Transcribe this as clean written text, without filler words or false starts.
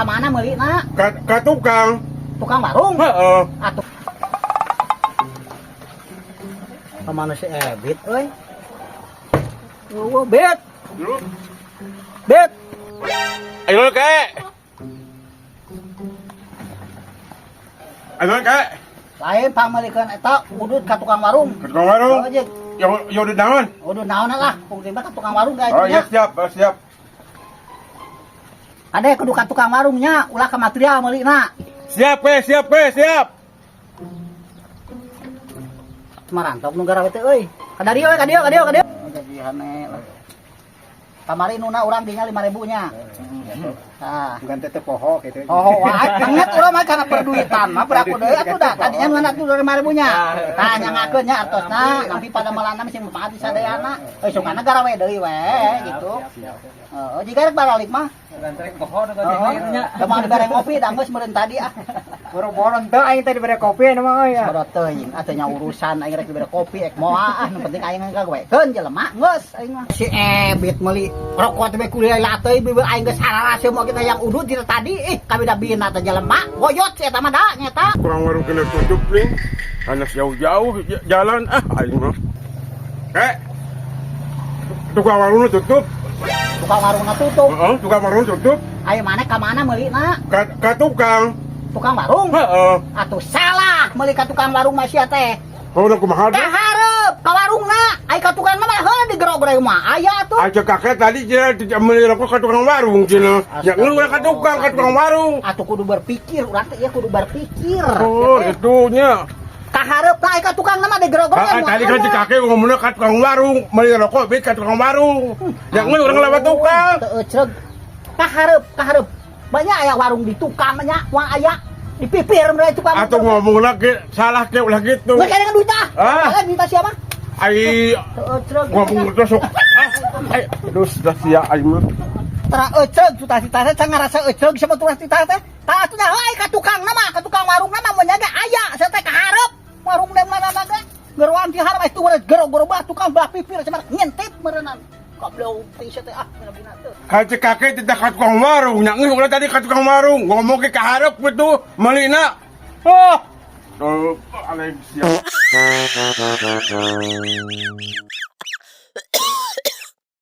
mana meulina? Ka tukang. Tukang warung? Heeh. Atuh. Kemana si Ebit, euy? Bet. Bet. Ayo kek. Ayo kek. Lain pamalikeun eta udud ka tukang warung. Ka tukang warung. Ojek. Yo udah naon? Udud naon lah, pungting ka tukang warung ga Oh iya siap. Ade kudu ka tukang warungnya, ulah ka material meulina. Siap. Marantog nu garawe teh euy. Ka dieu euy, ka dieu. Gajian lah. Kamari nuna urang dinya 5.000 nya. Tah, Ganti teh poho gitu. oh wae banget urang mah kana perduitan mah beraku deui atuh dah. Tadinya nuna tuh 5.000 nya. Tah nyangakeun nya artosna, nampi pada malana mah sing mepati sadayana. Euy sungana garawe deui we gitu. Heeh, jika rek balik mah. Ganti poho Heeh. Cuma dibere ngopi da geus meureun tadi ah. Boro-boro teu aing teh dibere kopi mah euy. Boro teuing atuh nya urusan aing rek dibere kopi ek moal nu penting aing ngagawekeun jelema geus aing mah. Si Ebit meuli rokok teh kuliah lateuy bibir aing geus sararase moal kita yang udud dina tadi kami da bina teh jelema. Goyot si eta mah da nyata. Kurang warung kena tutup nih. Karena jauh-jauh jalan aing mah. Tukang warung tutup. Tukang warungna tutup. Heeh, tukang warung tutup. Ayo mana ka mana meulina? Ka tukang. Tukang warung? Heeh. Atuh salah meuli ka tukang warung mah sia teh. Oh, udah kumaha? Ka hareup ka warungna. Ai ka tukang mah heuh digerog-gerog mah. Aya atuh. Aja kakek tadi dia meuli rokok ka tukang warung cenah. Ya lu ka tukang warung. Atuh kudu berpikir, urang teh ieu kudu berpikir. Oh, itunya. Ka hareup ka ai ka tukang mah digerog-gerog. Tadi kan si kakek ngomongna ka tukang warung, meuli rokok bit ka tukang warung. Ya lu urang lewat tukang. Teu ecreg. Ka hareup. Banyak aya warung di tukang nya, wang aya di pipir mereka tukang. Atau ngomong lagi salah ke ulah gitu. Mereka dengan duit ah. Duit siapa? Ai Teu ecreg. ngomong terus. Aduh, sudah sia aing mah. Tara ecreg cita-cita teh can ngarasa ecreg sama turas cita teh. Tah atunya heuy ka tukang warung nama menjaga aya saya teh ka hareup. Warung dem mana ge. Geroan ti hareup itu gerog-gerog bah tukang belah pipir cenah ngintip meureunnan. Kablo teh teh bina teh. Kace kakek tidak ka tukang warung, nya ngeuh ulah tadi ka tukang warung, ngomong ke kaharep betul meulina. Oh. Tuh, Alexia.